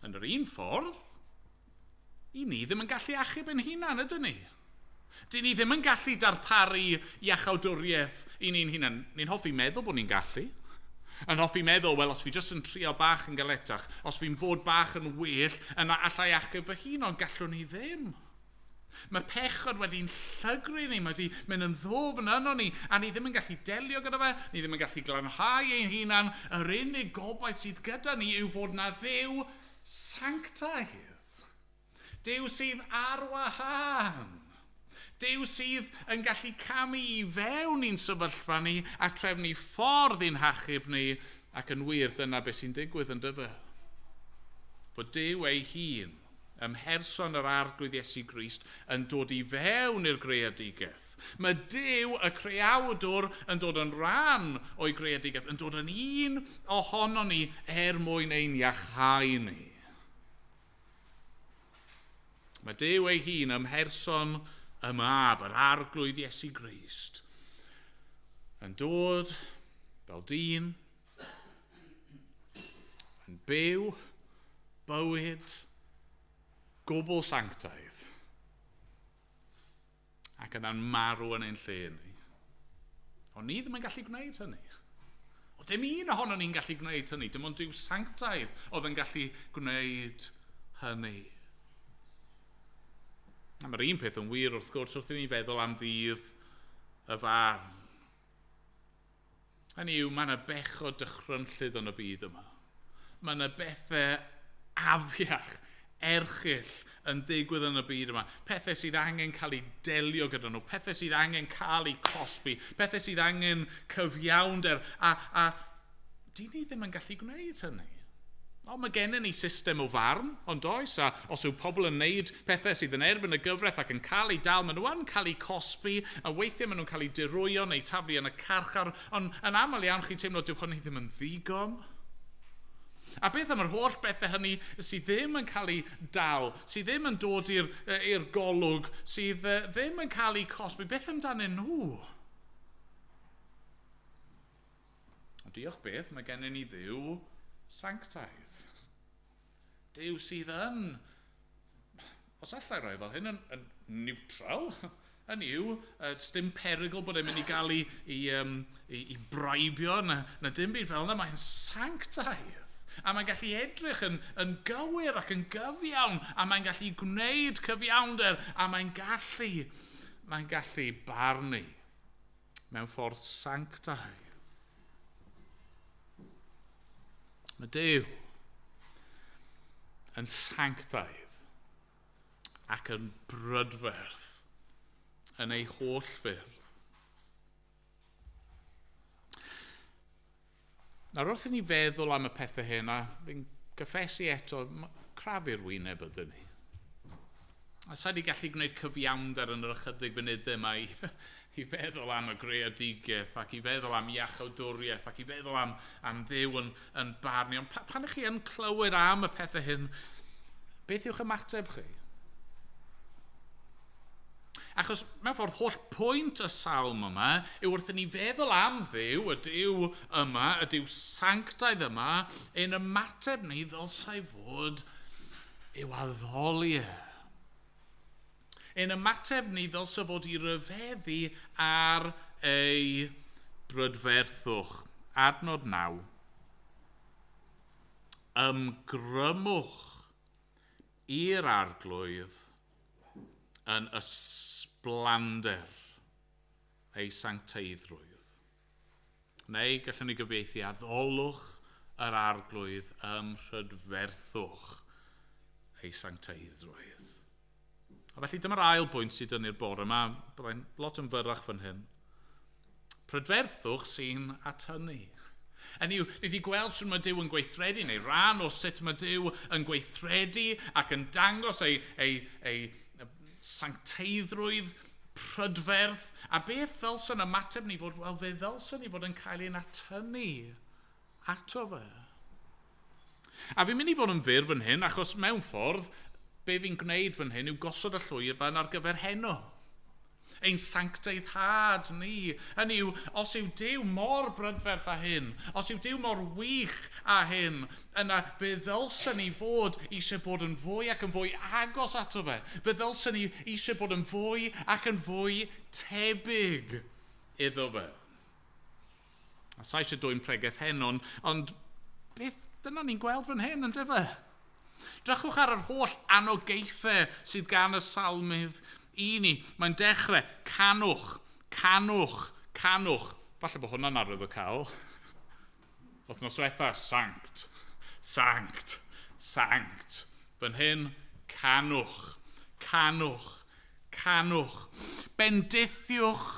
yn yr un ffordd, i ni ddim yn gallu achub yn hunan, ydyn ni? Dyn ni ddim yn gallu darparu iachawdwriaeth i ni'n hunan. Ni'n hoffi meddwl bod ni'n gallu. Yn hoffi meddwl, wel, os fi jyst yn trio bach yn galetach, os fi'n bod bach yn well, yna allai achub fy hun, ond gallwn ni ddim. Mae pechod wedi'n llygru ni, mae wedi mynd yn ddofn yno ni, a ni ddim yn gallu delio gyda fe, ni ddim yn gallu glanhau ein hunan. Yr unig gobaith sydd gyda ni yw fod na Dduw sanctaidd. Duw sydd ar wahân. Duw sydd yn gallu camu i fewn i'n sefyllfa ni a trefnu ffordd i'n hachub ni, ac yn wir dyna beth sy'n digwydd yn dyfa. Fod Duw ei hun ymherson yr arglwydd Iesu Grist yn dod i fewn i'r greadigaeth. Mae Duw, y creawdwr, yn dod yn rhan o'i greadigaeth, yn dod yn un ohono ni mwyn ein iachau ni. Mae Duw ei hun ymherson y mab, yr arglwydd Iesu Grist, yn dod fel dyn, yn byw, bywyd, gwbl sanctaidd, ac yna'n marw yn ein lle ni. Ond ni ddim yn gallu gwneud hynny. O dim un ohono ni'n gallu gwneud hynny. Dim ond Duw sanctaidd oedd yn gallu gwneud hynny. A mae'r un peth yn wir wrth gwrs wrth i ni feddwl am ddydd y farn. Hynny yw, mae yna bech o dychrynllyd yn y byd yma. Mae yna bethau afiach, erchyll yn digwydd yn y byd yma. Pethau sydd angen cael ei delio gyda nhw. Pethau sydd angen cael ei cosbi. Pethau sydd angen cyfiawnder. A di ni ddim yn gallu gwneud hynny. O, mae gennym ni system o farn, ond oes, a os yw pobl yn neud pethau sydd yn erbyn y gyfraith ac yn cael ei dal, maen nhw yn cael ei cosbi, a weithiau maen nhw'n cael ei dirwyo neu taflu yn y carchar, ond yn aml iawn chi'n teimlo dyw hynny ddim yn ddigon. A beth am yr holl bethau hynny sydd ddim yn cael ei dal, sydd ddim yn dod i'r golwg, sydd ddim yn cael ei cosbi, beth amdanyn nhw? Diolch beth, mae gennym ni Dduw sanctaidd. Duw sydd yn, os allai roi fel hyn, yn neutral, yn yw, dim perygl bod e'n mynd i gael i braibio, na dim byd fel yna, mae'n sanctaidd. A mae'n gallu edrych yn gywir ac yn gyfiawn, a mae'n gallu gwneud cyfiawnder, a mae'n gallu barnu mewn ffordd sanctaidd. Mae Duw yn sanctaidd ac yn brydferth yn ei holl ffyrdd. Nawr wrth i ni feddwl am y pethau hyn, a fi'n gyffesu eto, crafu'r wyneb ydyn ni. A sa'n i gallu gwneud cyfiawnder yn yr ychydig funudau yma i feddwl am y greadigaeth, ac i feddwl am iachawdwriaeth, ac i feddwl am Dduw yn barnu. Ond pan ych chi yn clywed am y pethau hyn, beth yw'ch ymateb chi? Achos mewn ffordd holl pwynt y Salm yma yw wrth i ni feddwl am Dduw, y Duw yma, y Duw sanctaidd yma, ein ymateb ni ddylsai fod i'w addoliau. Ein ymateb ni ddylsai fod i ryfeddu ar ei brydferthwch. Adnod 9. Ymgrymwch i'r arglwydd yn ysblander ei sancteiddrwydd. Neu gallwn ni gyfieithu addolwch yr arglwydd rhydferthwch ei sancteiddrwydd. A felly dyma'r ail bwynt sydd yn i'r bore yma. Byddai'n lot yn fyrrach fan hyn. Prydferthwch sy'n atynnu. Yn yw, ni wedi gweld sy'n mae Duw yn gweithredu, neu rhan o sut mae Duw yn gweithredu ac yn dangos ei sancteiddrwydd, prydferth, a beth ddylsyn ymateb ni fod, wel fe ddylsyn ni fod yn cael ein atynnu ato fe. A fi'n mynd i fod yn fyr fan hyn, achos mewn ffordd, be fi'n gwneud fan hyn yw gosod y llwyr ban ar gyfer heno. Ein sancteiddhad ni. Hynny yw, os yw Duw mor brydferth â hyn, os yw Duw mor wych â hyn, yna fe ddylsyn ni fod eisiau bod yn fwy ac yn fwy agos ato fe. Fe ddylsyn ni eisiau bod yn fwy ac yn fwy tebyg iddo fe. A sa eisiau dwy'n pregaeth hyn, ond beth dyna ni'n gweld fan hyn, yn dyfa? Drychwch ar yr holl anogaethau sydd gan y salmydd i ni. Mae'n dechrau, canwch. Falle bod hwnna'n arwydd o cael. Wythnos diwetha, sanct. Fan hyn, canwch. Bendithiwch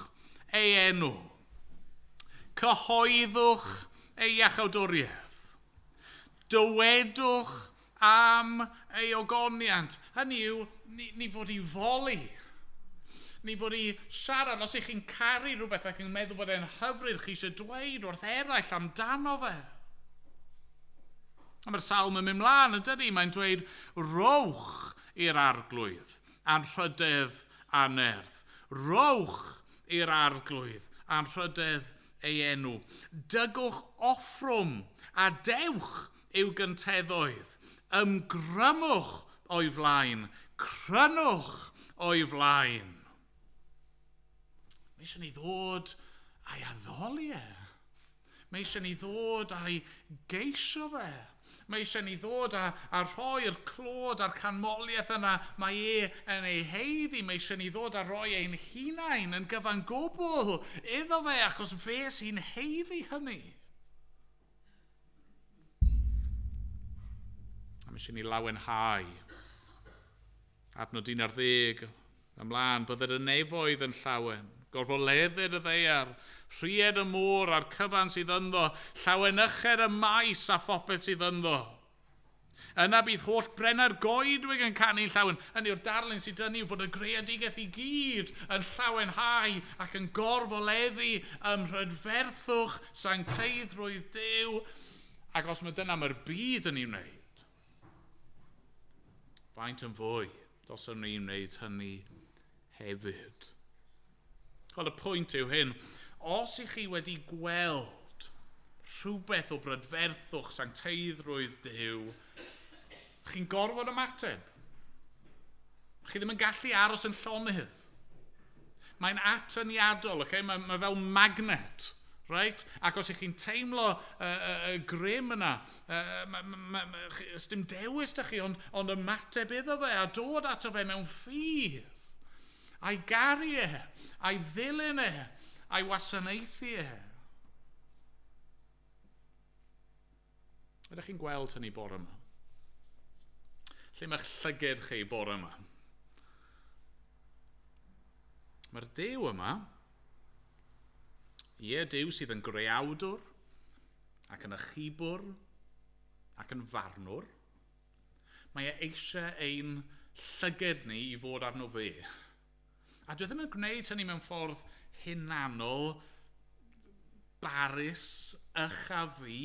ei enw. Cyhoeddwch ei iachawdwriaeth. Dywedwch am ei ogoniant. Hynny yw, ni fod i foli. Ni fod i siarad. Os ych chi'n caru rhywbeth ac yn meddwl bod e'n hyfryd, chi eisiau dweud wrth eraill amdano fe. A mae'r Salm yn mynd mlaen, yn dydy, mae'n dweud, rowch i'r arglwydd a'n rhydedd anerth. Rowch i'r arglwydd a'n rhydedd ei enw. Dygwch offrwm a dewch i'w gynteddoedd. Ymgrymwch o'i flaen. Crynwch o'i flaen. Mae eisiau ni ddod a'i addoli e. Mae eisiau ni ddod a'i geisio fe. Mae eisiau ni ddod a rhoi'r clod a'r canmoliaeth yna mae e yn ei heiddi. Mae eisiau ni ddod a rhoi ein hunain yn gyfan gwbl iddo fe achos fe sy'n heiddi hynny. A mae eisiau ni lawenhau. Adnod 11 ymlaen, bydded y nefoedd yn llawen, gorfoleddyd y ddeiar, rhied y môr a'r cyfan sydd ynddo, llawenyched y maes a phopeth sydd ynddo. Yna bydd holl brena'r goedwig yn canu llawen. Hynny yw'r darlun sydd dynnu yw fod y greadigaeth i gyd yn llawenhau ac yn gorfoleddu ym mhrydferthwch sancteiddrwydd Duw. Ac os mae dyna mae'r byd yn ei wneud, faint yn fwy doswn ni'n wneud hynny hefyd. Wel, y pwynt yw hyn, os ych chi wedi gweld rhywbeth o brydferthwch sancteiddrwydd Duw, chi'n gorfod ymateb. Chi ddim yn gallu aros yn llonydd. Mae'n atyniadol, okay? Mae fel magnet. Right? Ac os ych chi'n teimlo y grym yna, ys dim dewis da chi, ond ymateb iddo fe a dod ato fe mewn ffydd. A'i garu e, a'i ddilyn e, a'i wasanaethu e. Ydych chi'n gweld hynny bore yma? Lle mae'ch llyged chi bore yma? Mae'r Duw yma, Duw sydd yn greawdwr, ac yn ychybwr, ac yn farnwr, mae eisiau ein llyged ni i fod arno fe. A dwi ddim yn gwneud hynny mewn ffordd hunanol, barus, a fi.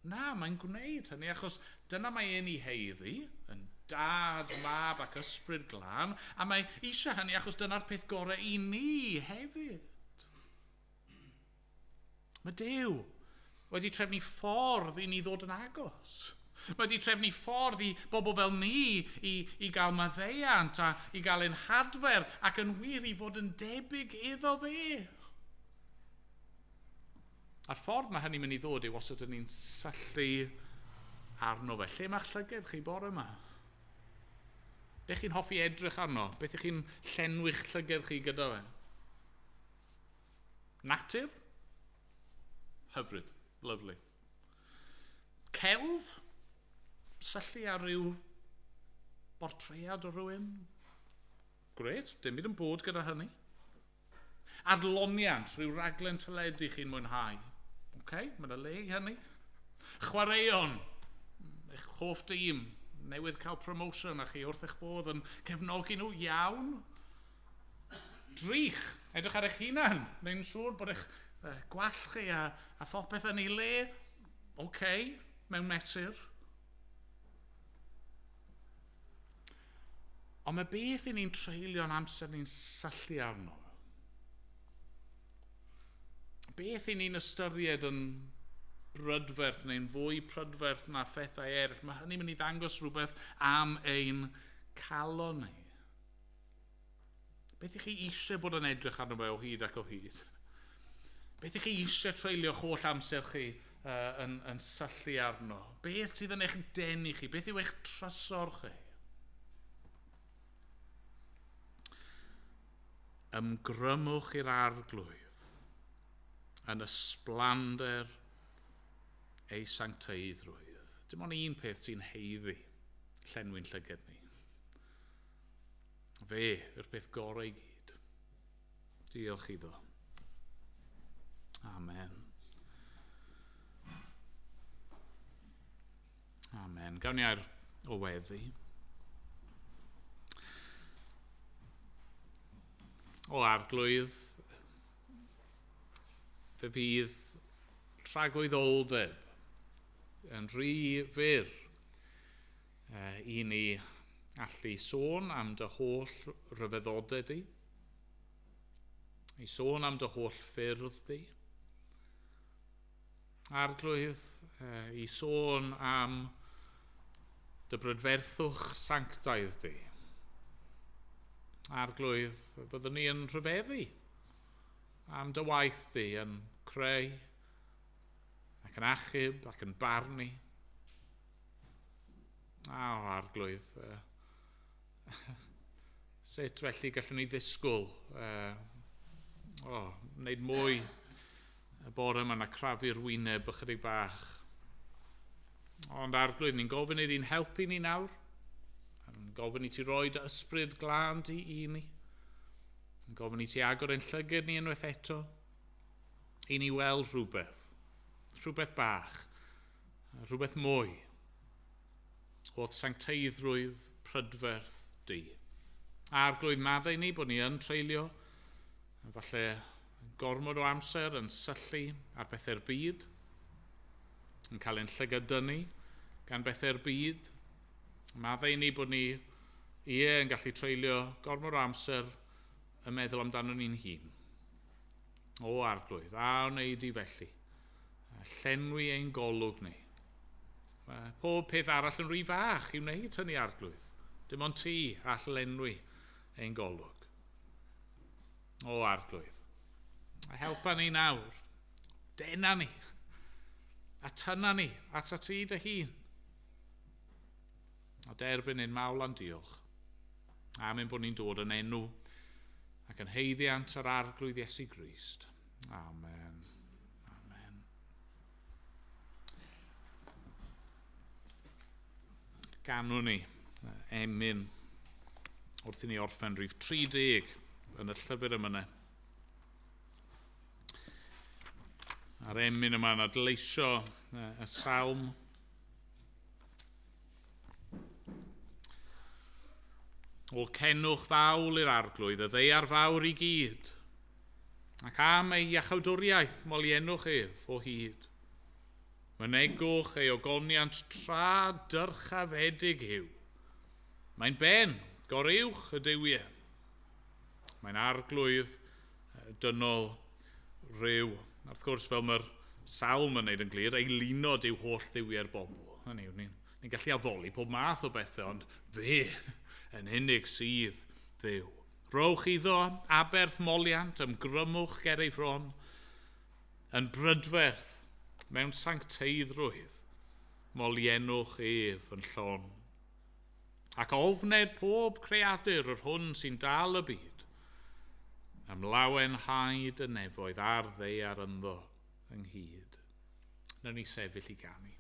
Na, mae'n gwneud hynny achos dyna mae e'n ei heiddi, yn dad, mab ac ysbryd glân, a mae eisiau hynny achos dyna'r peth gorau i ni hefyd. Mae Duw wedi trefnu ffordd i ni ddod yn agos. Mae wedi trefnu ffordd i bobl fel ni i gael maddeiant a i gael ein hadfer ac yn wir i fod yn debyg iddo fe. A'r ffordd mae hynny'n mynd i ddod yw os ydyn ni'n syllu arno fe. Lle mae'ch llyged chi bore yma? Beth chi'n hoffi edrych arno? Beth ych chi'n llenwi'ch llyged chi gyda fe? Natur? Hyfryd. Lovely. Celf? Syllu ar ryw bortread o rywun? Gret, dim byd yn bod gyda hynny. Adloniant, rhyw raglen teledu chi'n mwynhau. Mae'n y le i hynny. Chwaraeon, eich hoff dîm, newydd cael promotion a chi wrth eich bodd yn cefnogi nhw iawn. Drych, edrych ar eich hunan, neu'n siŵr bod eich gwall chi a phopeth yn ei le. Mewn mesur. Ond mae beth i ni'n treulio'n amser ni'n syllu arno? Beth i ni'n ystyried yn brydferth neu'n fwy prydferth na phethau eraill? Mae hynny'n mynd i ddangos rhywbeth am ein calon ni. Beth i chi eisiau bod yn edrych arno fe o hyd ac o hyd? Beth i chi eisiau treulio'ch holl amser chi yn syllu arno? Beth sydd yn eich denu chi? Beth yw eich trysor chi? Ymgrymwch i'r arglwydd yn ysblander ei sancteiddrwydd. Dim ond un peth sy'n heiddi llenwi'n llyged ni. Fe yw'r peth gorau i gyd. Diolch iddo. Amen. Amen. Gawn ni ar o weddi. O arglwydd, fe fydd tragwyddoldeb yn rhy fyr i ni allu sôn am dy holl ryfeddodau di, i sôn am dy holl ffyrdd di, arglwydd, i sôn am dy brydferthwch sanctaidd di. Arglwydd, byddwn ni yn rhyfeddu am dy waith di yn creu ac yn achub ac yn barnu. Arglwydd, sut felly gallwn ni ddisgwyl wneud mwy y bore yma na crafu'r wyneb ychydig bach. Ond arglwydd, ni'n gofyn i'n helpu ni nawr. Yn gofyn i ti roi dy ysbryd glân di i ni. Yn gofyn i ti agor ein llygad ni unwaith eto. I ni weld rhywbeth bach, rhywbeth mwy o'r sancteiddrwydd prydferth di. Arglwydd, maddau ni bod ni yn treulio, falle gormod o amser yn syllu ar bethau'r byd, yn cael ein llygad dynnu gan bethau'r byd. Maddau ni bod ni yn gallu treulio gormod o amser yn meddwl amdano ni'n hun. O arglwydd, a wneud i felly. Llenwi ein golwg ni. Pob peth arall yn rhy fach i wneud hynny arglwydd. Dim ond ti all lenwi ein golwg. O arglwydd, helpa ni nawr. Dena ni. A tyna ni at ti dy hun. A derbyn ein mawl am diolch. Amen bod ni'n dod yn enw ac yn heiddiant yr arglwydd Iesu Grist. Amen. Amen. Ganwn ni emyn wrth i ni orffen rhif 30 yn y llyfr yma. A'r emyn yma yn adleisio y Salm. O cenwch fawl i'r arglwydd, y ddeiar fawr i gyd, ac am ei iachawdwriaeth molienwch ef o hyd. Mynegwch ei ogoniant tra dyrchafedig yw. Mae'n ben, goruwch y dywiau. Mae'n arglwydd dynol rhyw. Wrth gwrs, fel mae'r Salm yn neud yn glir, ei lunod yw holl ddywiau'r bobl. Hynny yw, ni'n gallu addoli pob math o bethau, ond fe yn unig sydd dduw. Rowch iddo aberth moliant, ymgrymwch ger ei ffron, yn brydferth mewn sancteiddrwydd, molienwch ef yn llon. Ac ofned pob creadur yr hwn sy'n dal y byd, ymlawen haid y nefoedd ar ddeiar ynddo ynghyd. Nawn ni sefyll i ganu.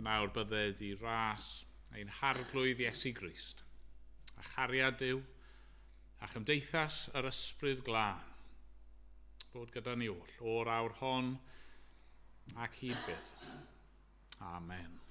nawr bydded i ras ein harglwydd Iesu Grist, a chariad Duw, a chymdeithas yr ysbryd glân, bod gyda ni o'r awr hon ac hyd byth. Amen.